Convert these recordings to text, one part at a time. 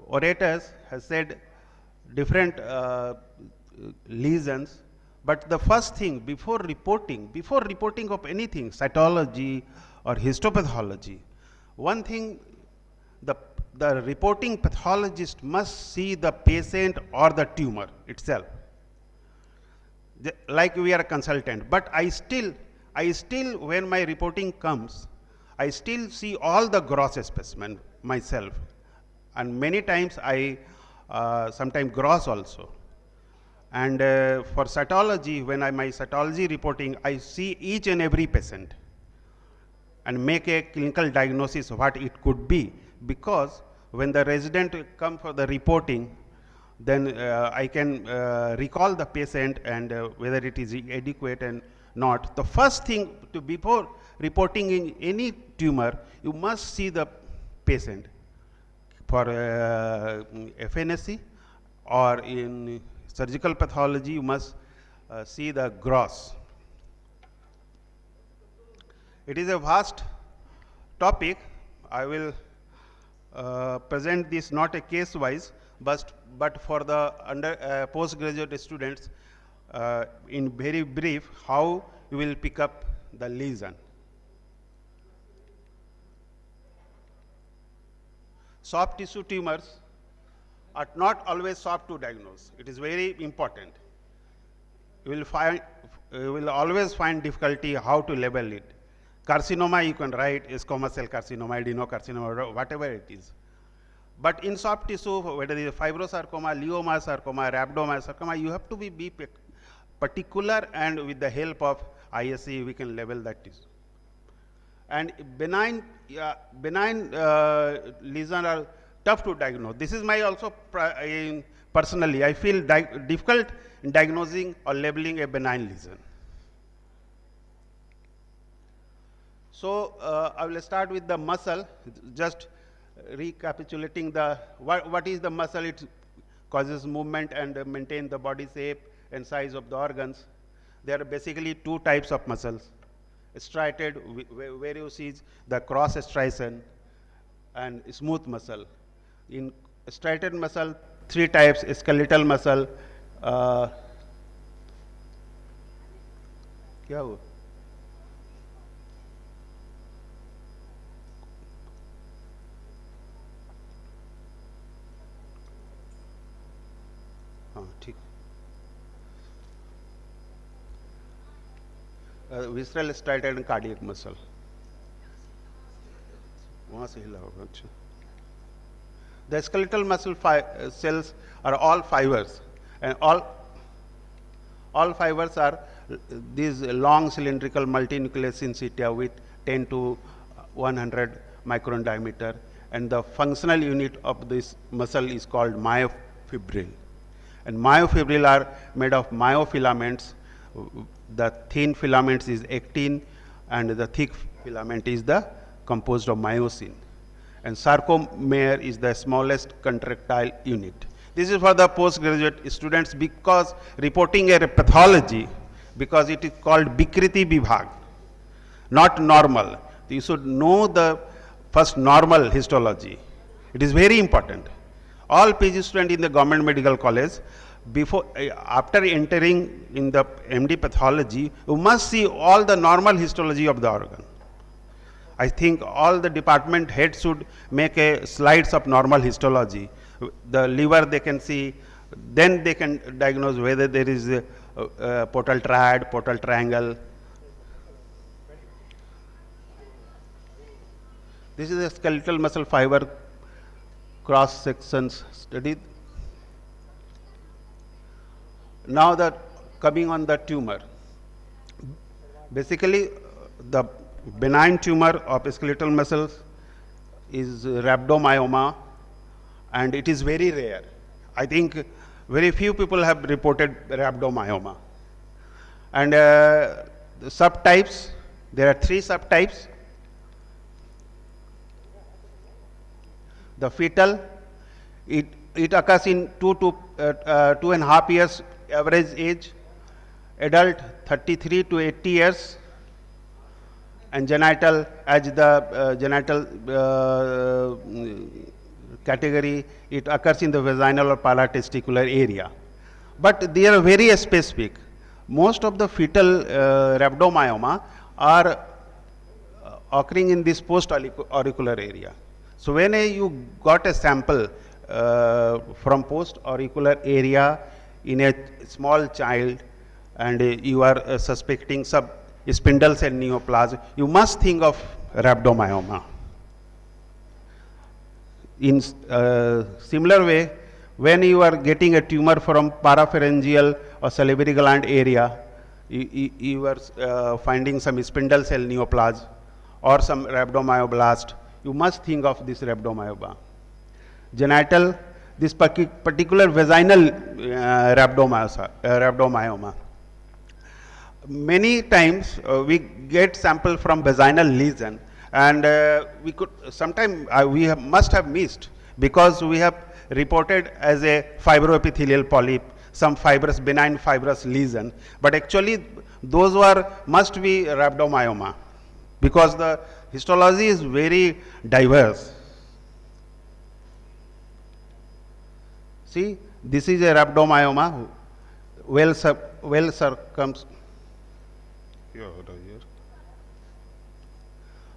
orators has said different lesions, but the first thing before reporting of anything, cytology or histopathology, one thing the, the reporting pathologist must see the patient or the tumor itself. Like we are a consultant, but I still, when my reporting comes, I still see all the gross specimen myself, and many times I sometimes gross also. And for cytology, when my cytology reporting, I see each and every patient and make a clinical diagnosis of what it could be, because when the resident come for the reporting, then I can recall the patient and whether it is adequate and not. The first thing to before reporting in any tumor, you must see the patient. For FNSC or in surgical pathology, you must see the gross. It is a vast topic. I will present this not a case wise, but for the postgraduate students in very brief how you will pick up the lesion. Soft tissue tumors are not always soft to diagnose. It is very important. You will always find difficulty how to label it. Carcinoma you can write is squamous cell carcinoma, adenocarcinoma, whatever it is. But in soft tissue, whether it is fibrosarcoma, leiomyosarcoma, rhabdomyosarcoma, you have to be particular, and with the help of ISC, we can label that tissue. And benign lesions are tough to diagnose. This is my also personally, I feel difficult in diagnosing or labeling a benign lesion. So I will start with the muscle, just recapitulating the what is the muscle. It causes movement and maintain the body shape and size of the organs. There are basically two types of muscles: striated, where you see the cross striation, and smooth muscle. In striated muscle, three types: skeletal muscle, क्या हुआ? हाँ ठीक. Visceral, striated and cardiac muscle. वहाँ से हिला होगा. अच्छा. The skeletal muscle cells are all fibers, and all fibers are these long cylindrical multinuclear syncytia with 10 to 100 micron diameter, and the functional unit of this muscle is called myofibril. And myofibril are made of myofilaments. The thin filaments is actin, and the thick filament is the composed of myosin. And sarcomere is the smallest contractile unit. This is for the postgraduate students, because reporting a pathology, because it is called Bikriti Vibhag, not normal. You should know the first normal histology. It is very important. All PG students in the government medical college, after entering in the MD pathology, you must see all the normal histology of the organ. I think all the department heads should make a slides of normal histology. The liver they can see, then they can diagnose whether there is a portal triad, portal triangle. This is a skeletal muscle fiber cross sections studied. Now coming on the tumor. Basically, the benign tumor of skeletal muscles is rhabdomyoma, and it is very rare. I think very few people have reported rhabdomyoma. And the subtypes, there are three subtypes. The fetal, it occurs in 2.5 years average age. Adult 33 to 80 years. And genital, as the genital category, it occurs in the vaginal or palatesticular area. But they are very specific. Most of the fetal rhabdomyoma are occurring in this post-auricular area. So when you got a sample from post-auricular area in a small child, and you are suspecting some spindle cell neoplasm, you must think of rhabdomyoma. In similar way, when you are getting a tumor from parapharyngeal or salivary gland area, you are finding some spindle cell neoplasm or some rhabdomyoblast, you must think of this rhabdomyoma. Genital, this particular vaginal rhabdomyoma. Many times we get sample from vaginal lesion, and we could sometime must have missed, because we have reported as a fibroepithelial polyp, some fibrous, benign fibrous lesion, but actually those must be rhabdomyoma, because the histology is very diverse. See, this is a rhabdomyoma, well circumscribed,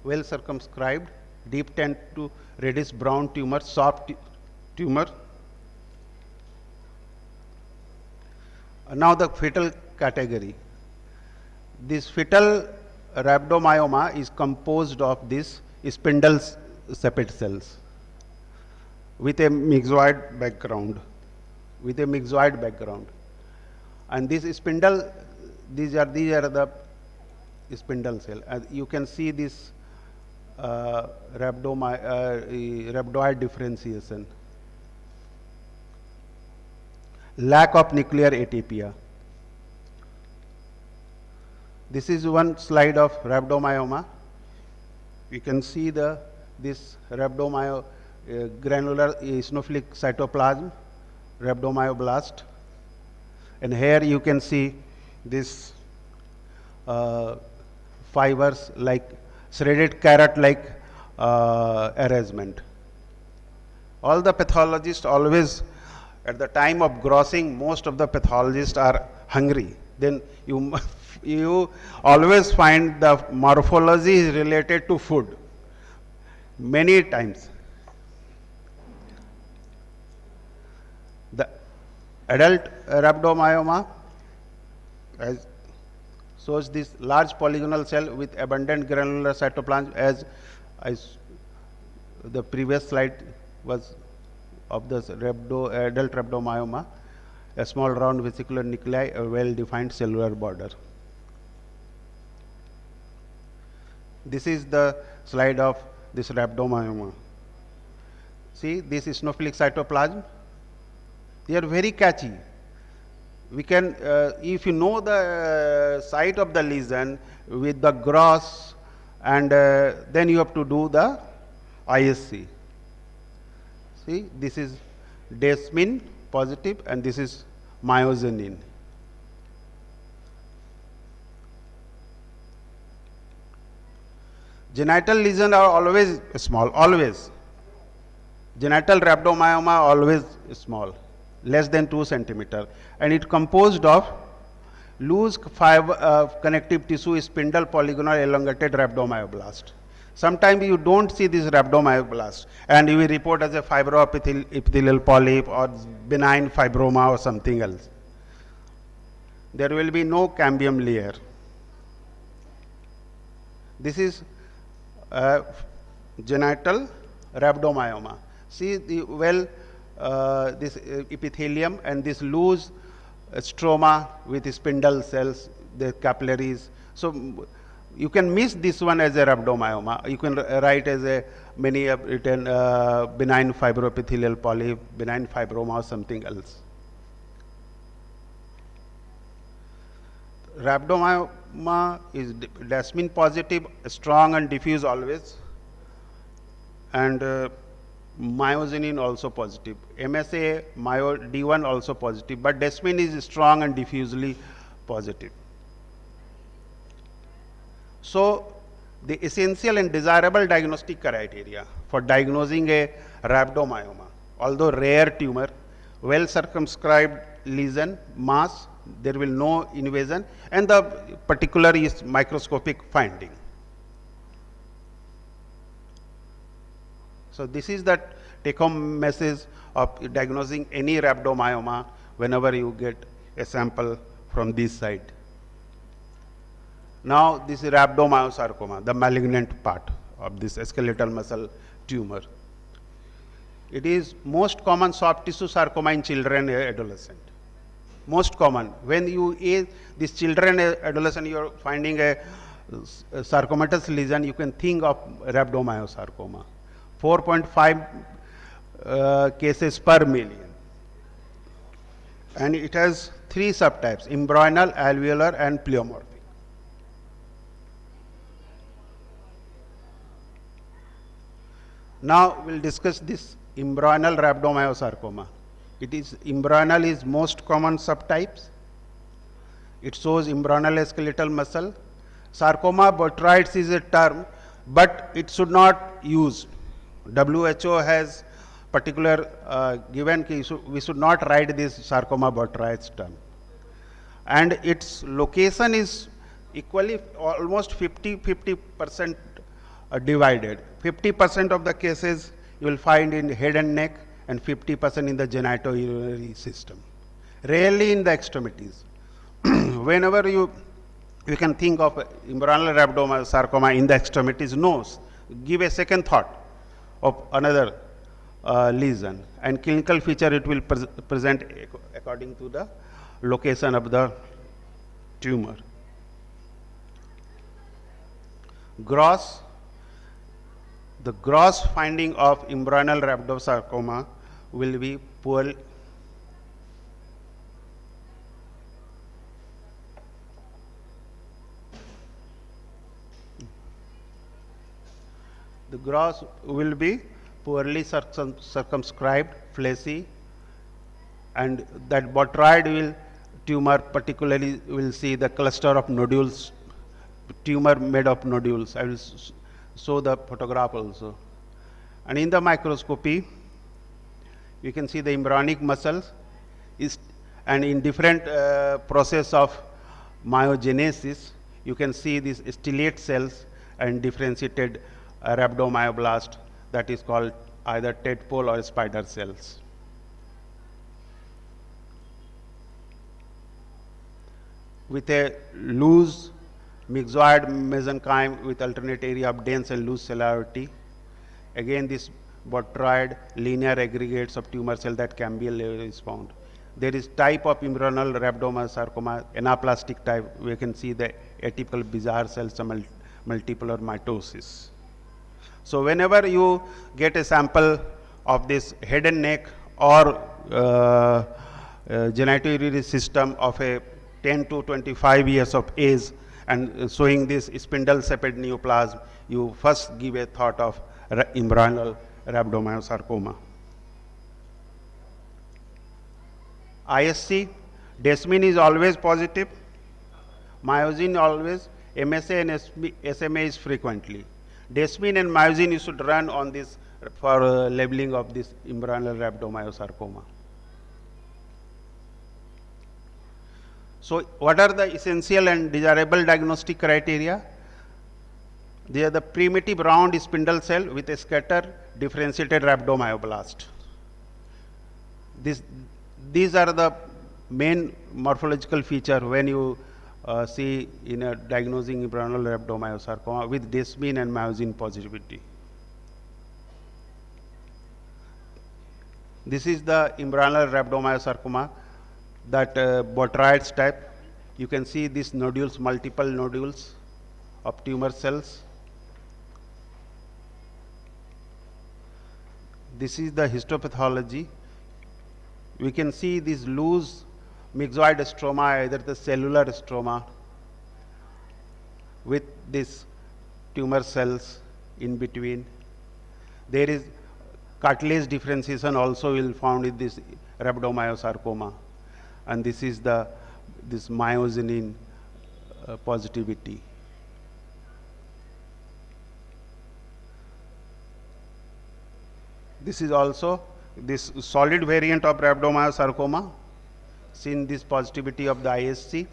well circumscribed, deep tint to reddish brown tumor, soft tumor. Now the fetal category. This fetal rhabdomyoma is composed of these spindle sepate cells with a myxoid background. And this spindle, these are the spindle cell. As you can see this rhabdoid differentiation. Lack of nuclear atypia. This is one slide of rhabdomyoma. You can see this rhabdomyo granular eosinophilic cytoplasm, rhabdomyoblast, and here you can see this fibers like shredded carrot like arrangement. All the pathologists always, at the time of grossing, most of the pathologists are hungry. Then you always find the morphology is related to food many times. The adult rhabdomyoma shows this large polygonal cell with abundant granular cytoplasm, as the previous slide was of the adult rhabdomyoma, a small round vesicular nuclei, a well-defined cellular border. This is the slide of this rhabdomyoma. See this eosinophilic cytoplasm, they are very catchy. We can, if you know the site of the lesion with the gross, and then you have to do the ISC. See, this is desmin positive and this is myogenin. Genital lesions are always small, always. Genital rhabdomyoma always small, less than 2 centimeter, and it composed of loose connective tissue spindle polygonal elongated rhabdomyoblast. Sometimes you don't see this rhabdomyoblast and you will report as a fibroepithelial polyp or benign fibroma or something else. There will be no cambium layer. This is genital rhabdomyoma. See the this epithelium and this loose stroma with spindle cells, the capillaries. So you can miss this one as a rhabdomyoma. You can write as a many have written benign fibroepithelial polyp, benign fibroma or something else. Rhabdomyoma is desmin positive, strong and diffuse always, and myogenin also positive. MSA, D1 also positive, but desmin is strong and diffusely positive. So the essential and desirable diagnostic criteria for diagnosing a rhabdomyoma. Although rare tumor, well circumscribed lesion, mass, there will no invasion, and the particular is microscopic finding. So this is the take-home message of diagnosing any rhabdomyoma whenever you get a sample from this side. Now this is rhabdomyosarcoma, the malignant part of this skeletal muscle tumor. It is most common soft tissue sarcoma in children and adolescent. Most common. When you age these children and adolescent, you are finding a sarcomatous lesion, you can think of rhabdomyosarcoma. 4.5 cases per million. And it has 3 subtypes: embryonal, alveolar, and pleomorphic. Now we'll discuss this embryonal rhabdomyosarcoma. Embryonal is most common subtypes. It shows embryonal skeletal muscle. Sarcoma botryoides is a term, but it should not use. WHO has particular given we should not write this sarcoma botryoides term. And its location is equally almost 50% divided. 50% of the cases you will find in head and neck, and 50% in the genitourinary system. Rarely in the extremities. Whenever you can think of embryonal rhabdomyosarcoma in the extremities, nose, give a second thought of another lesion, and clinical feature it will present according to the location of the tumor. The gross finding of embryonal rhabdomyosarcoma will be poor. The gross will be poorly circumscribed, fleshy, and that botryoid tumor particularly will see the cluster of nodules, tumor made of nodules. I will show the photograph also. And in the microscopy, you can see the embryonic muscles and in different process of myogenesis, you can see these stellate cells and differentiated rhabdomyoblast, that is called either tadpole or spider cells. With a loose myxoid mesenchyme with alternate area of dense and loose cellularity. Again, this botryoid linear aggregates of tumor cell that cambial layer is found. There is type of embryonal rhabdomyosarcoma, anaplastic type. We can see the atypical bizarre cells, multipolar mitosis. So whenever you get a sample of this head and neck or genitourinary system of a 10 to 25 years of age, and showing this spindle separated neoplasm, you first give a thought of embryonal rhabdomyosarcoma. ISC, Desmin is always positive, myosine always, MSA and SMA is frequently. Desmin and myosine you should run on this for labeling of this embryonal rhabdomyosarcoma. So what are the essential and desirable diagnostic criteria? They are the primitive round spindle cell with a scatter differentiated rhabdomyoblast. These are the main morphological feature when you see in a diagnosing embryonal rhabdomyosarcoma with Desmin and myosine positivity. This is the embryonal rhabdomyosarcoma, that botryoids type. You can see these nodules, multiple nodules of tumor cells. This is the histopathology. We can see these loose myxoid stroma, either the cellular stroma with these tumor cells in between. There is cartilage differentiation also will found in this rhabdomyosarcoma. And this is this myosine positivity. This is also this solid variant of rhabdomyosarcoma, seen this positivity of the ISC.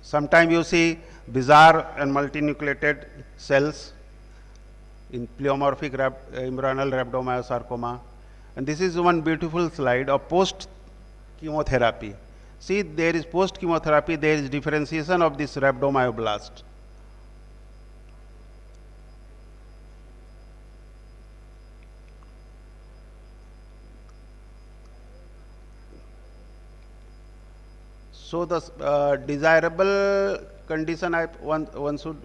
Sometimes you see bizarre and multinucleated cells in pleomorphic embryonal rhabdomyosarcoma. And this is one beautiful slide of post chemotherapy. See, there is post chemotherapy, there is differentiation of this rhabdomyoblast. So the desirable condition one should